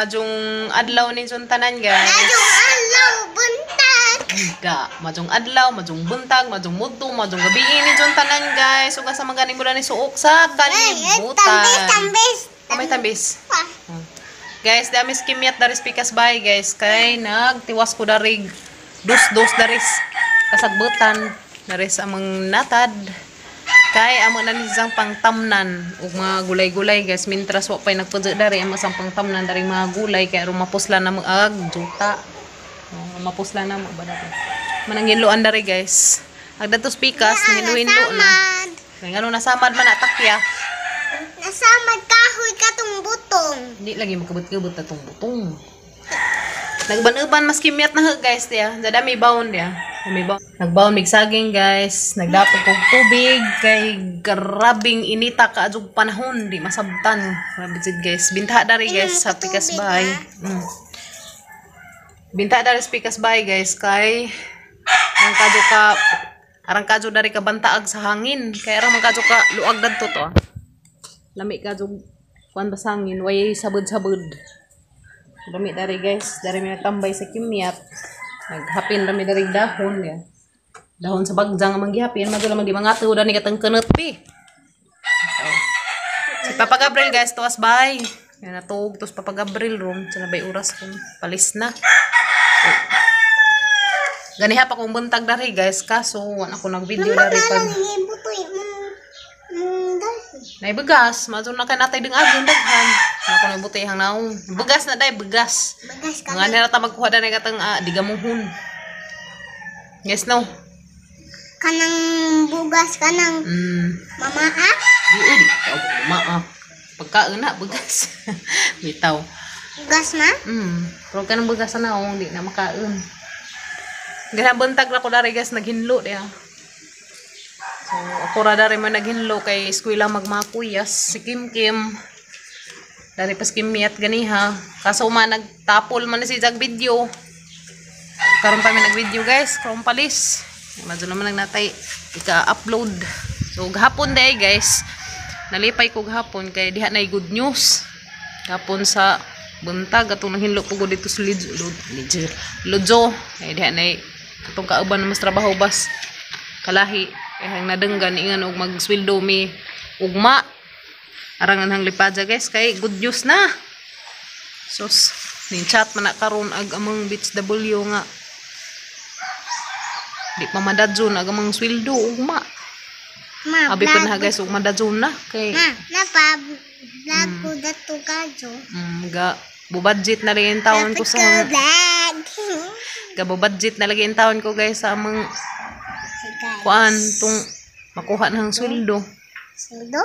Majong adlaw ni son tanan guys. Majong adlaw buntag. Hindi. Majong adlaw, majong buntag, majong mudto, majong gabi ni son tanan guys. Ug sa mga mula ni suok sa kalibutan. Tambis. May tambis. Guys, dami skimyat dari pikas bay guys. Kay nagtiwas ko dari dos daris kasagbutan dari sa among natad. Kay amo na ni sang pangtamnan ug mga gulay-gulay guys. Mintras wa pay nagpudyo dari amo sang pangtamnan dari mga gulay kay rumapusla na mo ag juta. Mapusla na mo ba dapat. Mananginluan dari guys. Agdatos pikas hinlo na. Kay ngano nasamad man atakya. Nasamad kahoy katong butong. Hindi lagi makabut-kabut na tong butong. Nagban-uban mas kimyat na guys dia. Dami baon dia. Nagbaon mig saging guys. Nagdapog kog tubig kay grabing inita ka adjug panahon di masabtan. Grabe jud guys. Binta dari guys sa pikas bahay. Binta dari sa pikas bahay guys kay arang kadyo dari ka bantaag sa hangin. Kay arang man kadyo ka luag dadto to. Lami kadyo kuan basangin way sabud-sabud. Dami dari guys, dari may tambay sa kimyat. Naghapin dami dari dahon ya. Dahon sa bagjang manggihapin, madula man di mga tuwa ni katang kenut pi. Si Papa Gabriel guys, tuwas bay. Yan natug tos Papa Gabriel room, sa bay oras kung palis na. Ganiha pa kong buntag dari guys, kaso wala ako nag-video dari pag naibegas, mazun na kay natay ding agin daghan. Ako na buti hang naong. Begas na day, begas. Begas ka. Nga nila ta magkuha na katang digamuhon. Yes no. Kanang bugas kanang mamaa. Diin, maa. Pagkaon na begas. Bitaw. Bugas ma? Pero kanang begas na naong di na makaon. Gana buntag ra ko dari guys naghinlo dia. So, ako ra dari man naghinlo kay eskwela magmakuyas si Kim Kim. Dari pas kimiyat ganiha. Kaso nagtapol man si jag video. Karon pa mi nag-video guys, karon palis. Madyo naman nagnatay ika-upload. So gahapon day guys. Nalipay ko gahapon kay diha nay good news. Gahapon sa buntag atong nanghinlo ko dito sa Lojo. Kay diha nay katong kauban mas trabaho bas kalahi. Kaya nadenggan ingan og magsweldo mi ugma arangan hang lipadya guys kay good news na. Sus ning chat man na karon ag among Beach W nga di pa madadyon ag among sweldo ugma. Abi pa na guys ug madadyon na kay vlog ko dato kadyo. Ga budget na rin taon ko sa ga budget na lagi in taon ko guys sa among kuan tung makuha nang sweldo. Sweldo?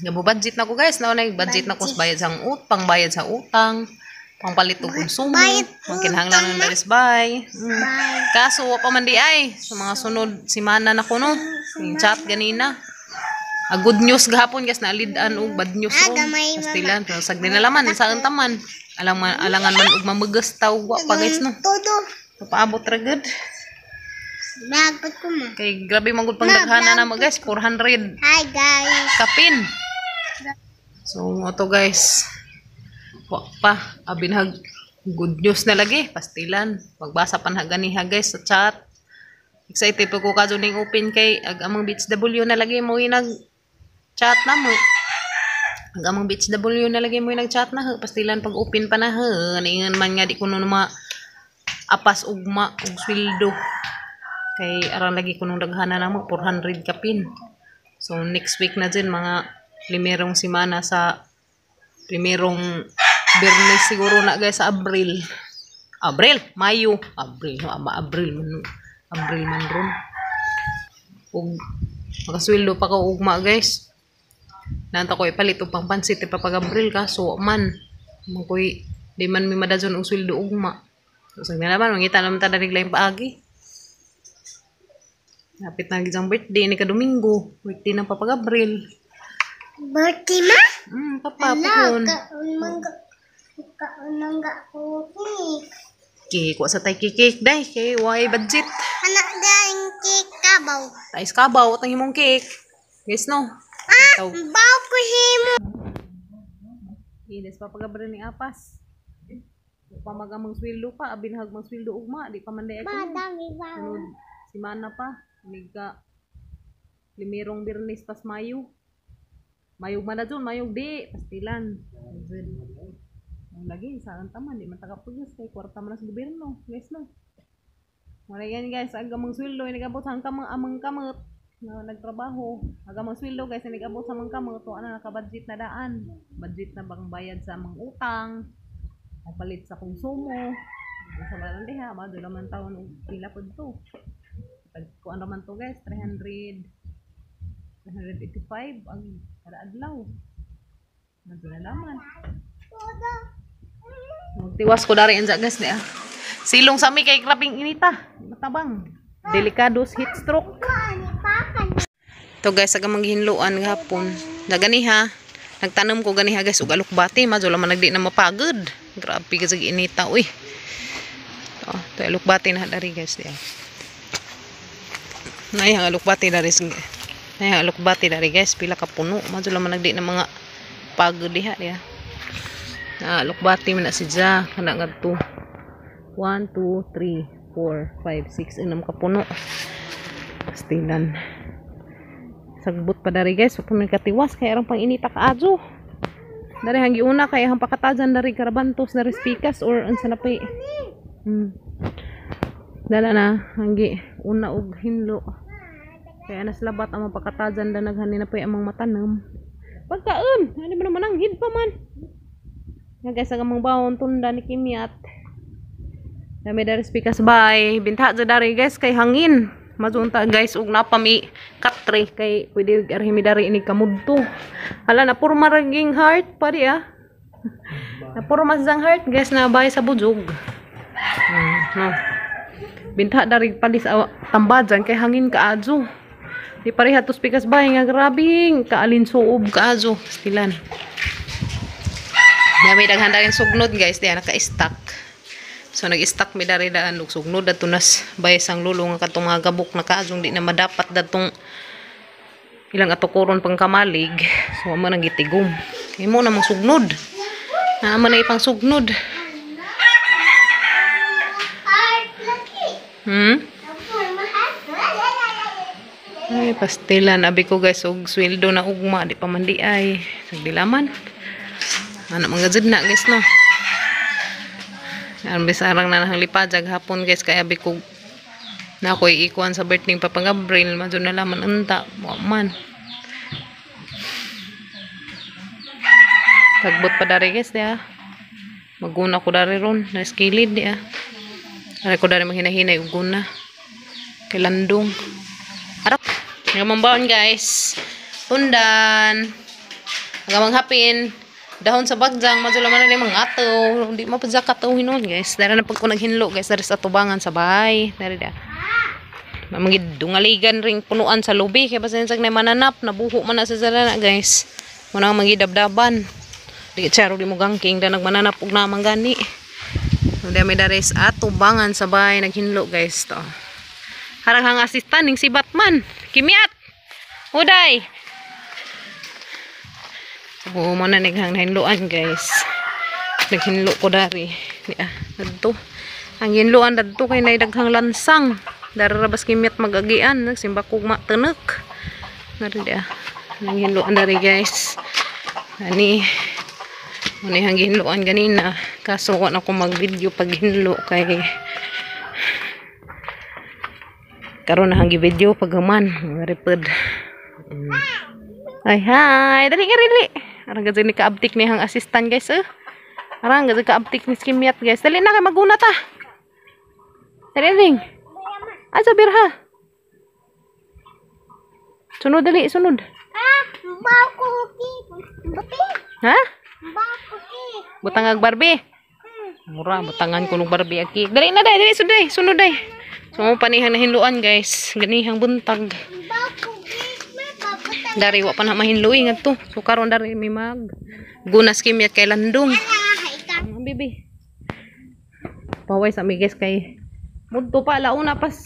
Gabo budget na ko guys, na budget na ko sa bayad sa pangbayad sa utang, pangpalit og konsumo, mangkinahanglan ng dalis bay. Kaso wa pa man di ay sa mga sunod semana na ko no. Yung chat ganina. Good news gahapon guys na alidan og bad news ro. Pastilan pero sag dinalaman sa taman. Alangan man og mamegas taw wa pa guys no. Paabot ra gud. Bagot ko ma. Kay grabe manggod pang daghana na mo guys, 400. Hi guys. Kapin. So ato guys. Wa pa abinhag good news na lagi, pastilan. Magbasa pa na ganiha guys sa chat. Excited pa ko kadto ning open kay ag among Beach W na lagi mo nag chat na mo. Ag among Beach W na lagi mo nag chat na pastilan pag open pa na ningan man nga di kuno na apas ugma og sweldo. Kay arang lagi ko nung daghana na mo 400 kapin. So next week na din mga primerong semana sa primerong Biyernes siguro na guys sa Abril. Mayo, Abril man ron. Ug makasweldo pa ko ugma guys. Nanta ko ipalit og pangpansit pa pag Abril kaso man koy di man mi madadyon og sweldo ugma. So sa naman mangita naman ta darig lain paagi. Napit na gijang birthday ni Domingo. Birthday ng Papa Gabriel. Birthday ma? Papa po. Kaunangga ko cake. Cake. Wa sa tay cake day. Kay why budget. Anak dahing cake kabaw. Tais kabaw. Tang himong cake. Yes no? Baw ko himo. Ides Papa Gabriel ni Apas. Pamagamang sweldo pa, abinhag mang sweldo ugma, di pa man day ako. Madami ba? Sunod, si Mana pa, niga limirong Birnis pas Mayo. Mayog man na dun, mayog di, pastilan. Ang lagi, saan taman, di man tagapagos kay kwarta man na sa gobyerno, guys no. Wala yan guys, agamang sweldo, nagabot sa amang kamot na nagtrabaho. Agamang sweldo guys, nagabot sa amang kamot, so ano, nakabudget na daan. Budget na bang bayad sa amang utang, palit sa konsumo. Sa malang diha, doon naman taon pila po ito. Kuan naman to guys, 385 ang kada adlaw. Doon na naman. Magtiwas ko dari anja guys niya. Silong sa mi kay grabing inita. Matabang. Delikados heat stroke. To guys, aga manghinluan gahapon. Naganiha. Nagtanom ko ganiha guys ug alukbati, madyo man nagdi na mapagod. Grabe ka sig inita uy. To alukbati na dari guys diya. Nay ang alukbati dari Nay ang alukbati dari guys, pila ka puno. Madyo man nagdi na mga pagod diha diya. Alukbati man na siya kana ngadto. 1 2 3 4 5 6 6 ka puno. Pastilan. Sagbot pa dari guys, pag katiwas kay arang pang inita kaadyo. Dari hanggi una kay ang pakatajan dari karabantos dari spikas or unsa na pay. Dala na hanggi una og hinlo. Kaya anas labat ang pakatajan da naghani na pay amang matanam. Pagkaon, ano ba naman ang hid pa man. Nga guys, ang amang bawon tunda ni Kimyat. Dami dari spikas bay, binta sa dari guys kay hangin. Mazunta guys ug napami katre kay pwede arhimi dari ini kamudto. Hala na puro maraging heart pa di ah. Na puro masang heart guys na bay sa bujog. No. Binta dari palis tambajan kay hangin kaadyo. Di pareha to spikas bay nga grabing kaalin suob kaadyo stilan. Dami daghan daring sugnod guys, diya naka-stack. So nag-stack mi dari daan ug sugnod datunas bayasang lulo nga katong mga gabok na kaadjong di na madapat datong ilang atukoron pang kamalig. So amo nang gitigom. Imo na mang sugnod. Amo na ipang sugnod. Ay pastilan abi ko guys og sweldo na ugma di pa man di ay sagdilaman. Ana mga jud na guys no. Ang bisarang na nang lipajag hapon guys kaya abi ko na ako ikuan sa birthday Papa Gabriel madyo na laman unta man. Tagbot pa dari guys dia. Maguna ko dari ron na skilid dia. Ari ko dari manghinahinay ug guna. Kay landong. Arap. Ngamambaon guys. Tundan. Agamang hapin. Dahon sa bagjang, madula man na mga ato. Hindi mapadya kataw hinon guys. Dari na pag ko naghinlo guys, dari sa tubangan sa bahay. Dari da. Mamangid dungaligan ring punuan sa lubi. Kaya basta yung na mananap, nabuho man na sa salana guys. Muna ang magidabdaban. Di charo di mo gangking, da nagmananap ug namang gani. Dami dari sa tubangan sa bahay, naghinlo guys. To. Harang hang asistan, ning si Batman. Kimyat! Uday! Oo, mana naghang hinluan guys. Naghinlo ko dari. Dadto. Ang hinluan dadto kay naidaghang lansang. Darabas Kimyat magagian, nagsimba kog matenek. Dari dia. Ang hinluan dari guys. Ani hang hinluan ganina. Kaso wa na ko mag-video pag hinlo kay karon na hang video pag human. Repod. Ay, hi. Dali nga rin. Arang gazin ni kaabtik ni hang assistant guys. Arang gazin kaabtik ni Kimyat guys. Dali na kay maguna ta. Dali ring. Asa birha. Sunod dali, sunod. Ha? Butangag Barbie. Mura, butangan ko ng Barbie aki. Dali na dali, sunod dai. So panihang na hinluan guys. Ganihang buntag. Dari wa pa na mahinluin ngadto. So karon dari mi mag gunas Kimyat kay landong. Bibi. Paway sa mi guys kay mudto pa launa pas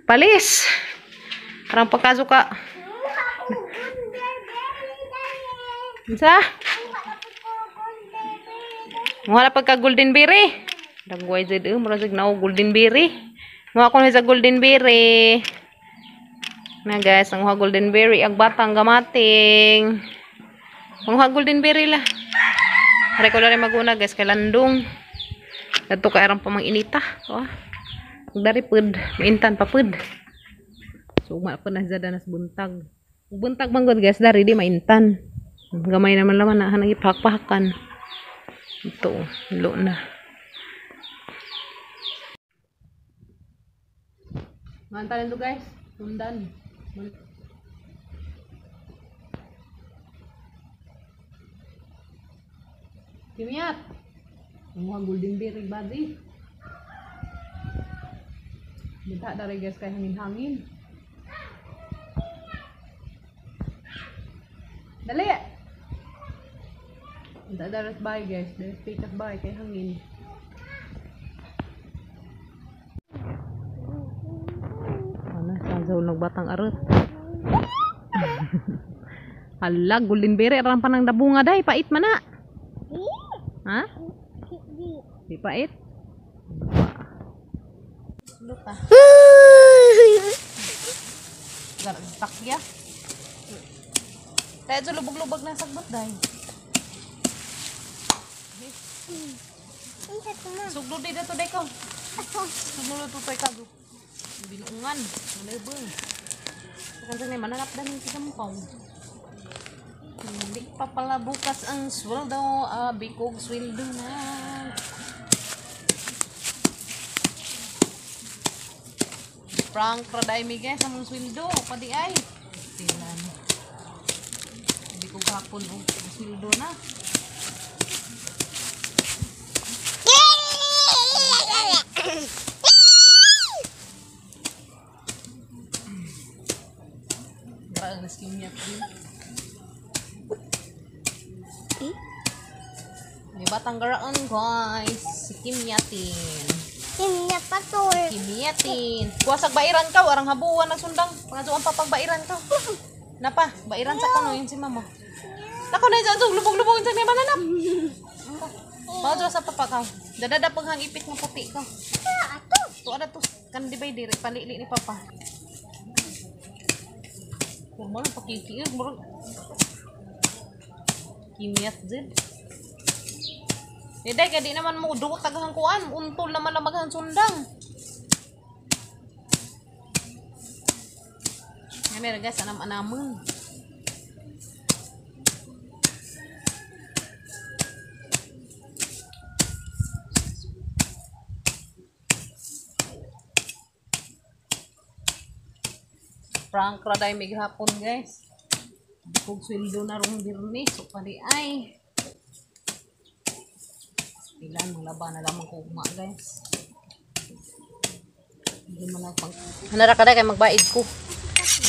palis. Karang pagkaso ka. Isa? Wala pagka golden berry. Dagway jud mura jud na golden berry. Mga ako sa golden berry. Na guys, ang golden berry ag batang gamating. Ang golden berry la. Hari ko na rin maguna guys kay landong. Kadto kay arang pamanginita. Oh. Dari pud, maintan pa pud. So ma pa na jada nas buntag. Buntag manggod guys dari di maintan. Gamay naman laman na hanang ipahak-pahakan. Ito, lo na. Mantalan to guys, sundan. Kimiyat. Ang golden berry body. Minta dari guys kay hangin-hangin. Dali. Minta darat bay guys, dari pikas bay kay hangin. Ano, sansaw nagbatang arot. Hala, golden berry aram pa nang dabunga day, pait man na. Ha? Di pait? Luta. Gartak ya. Kaya ito lubog-lubog na sagbot dahil. Sugdo di dito day ko. Sugdo dito tay kago. Binungan. Malabong. Kan sa may mananap dami sa sampaw. Hindi pa pala bukas ang sweldo. Bikog sweldo na. Prank raday mi guys among sweldo. Padi ay. Tilan. Hindi ko kahapon o sweldo na. Parang naskin niya po. May batang garaan guys. Si Kimyatin. Kimya patul. Kimyatin. Kuwasag bairan ka. Warang habuan na sundang. Pangaduan pa pagbairan ka. Napa, bairan sa kuno yun si mama. Nako na dyan. Lubog-lubog yun sa may mananap. Paudra sa papa ka. Dadada pang hang ipit ng puti ka. Ito ada to. Kan di bay diri. Palili ni papa. Kurma lang pakikiir. Kimyat din. Diday, kaya di naman mo dugot tagahang kuan. Untol naman na maghang sundang. Ngayon meron guys, anam-anamon. Prank raday may hapon guys. Kung sweldo na rong dirni. So pali ay. Ilan mga laban na lamang ko uma guys. Hindi mo na pang hanara ka kay magbaid ko.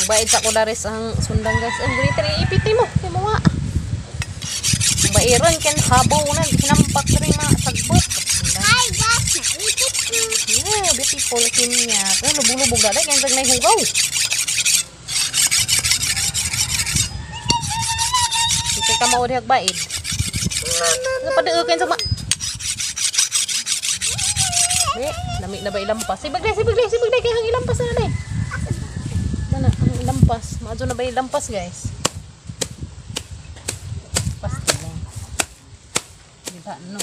Magbaid sa ko dares ang sundang guys. Ang ganito rin ipiti mo. Kaya mo nga. Bairan kan habaw na. Sinampak rin mga sagbot. Ay, gas na. Ipit ko. Yeah, beautiful kimya. Kaya lubog-lubog na rin. Kaya nag hugaw. Hindi ka mao dihag baid. Napadaukan sa lami na ba ilampas? Sibagday kaya hang ilampas na na eh. Mana, hang ilampas. Maadyo na ba ilampas guys? Pasti lang. Dita no.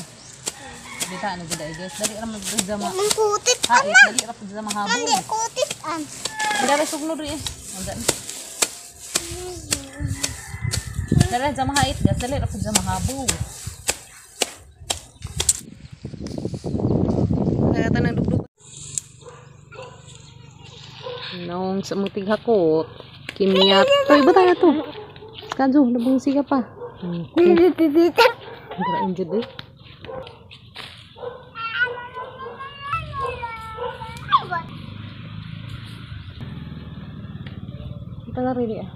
Dita na gida guys. Dali ra magdja ma. Ang kutit. Hait, dali ra pud mahabo. Mandi kutit an. Dali sugno ri eh. Dali ra mahait guys. Dali ra pud mahabo. Kaya tanang dugdug. Nong sa mutig hakot. Kimyat. Toy ba tayo to? Kadyo, nabungsi ka pa. Grain jud eh. Kita na rin ah.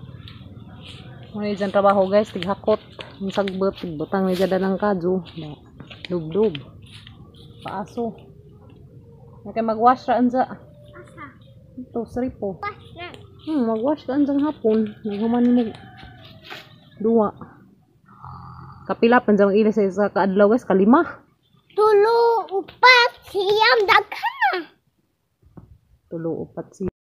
May dyan trabaho guys, tighakot. Ang sagbot, tigbutang may jada ng kadyo. Dub-dub. Paaso. Kaya mag-wash ra anza. Ito, saripo. Mag-wash ka anjang hapon. Naghuman mo. Dua. Kapila, panjang ilis sa kaadlaw guys, kalima. tulo, upat, siyam, daghan na. Tulo upat